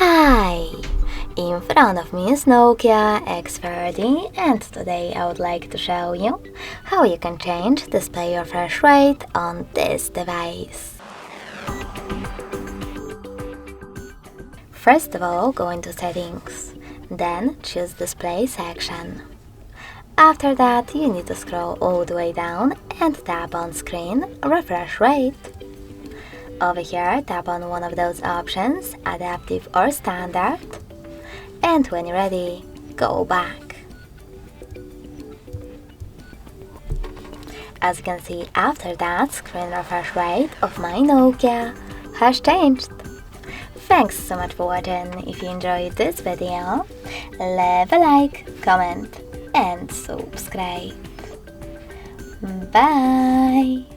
Hi! In front of me is NOKIA X30 and today I would like to show you how you can change display refresh rate on this device. First of all, go into Settings, then choose Display section. After that, you need to scroll all the way down and tap on Screen Refresh Rate. Over here, tap on one of those options, Adaptive or Standard, and when you're ready, go back. As you can see, after that, screen refresh rate of my Nokia has changed. Thanks so much for watching. If you enjoyed this video, leave a like, comment and subscribe. Bye!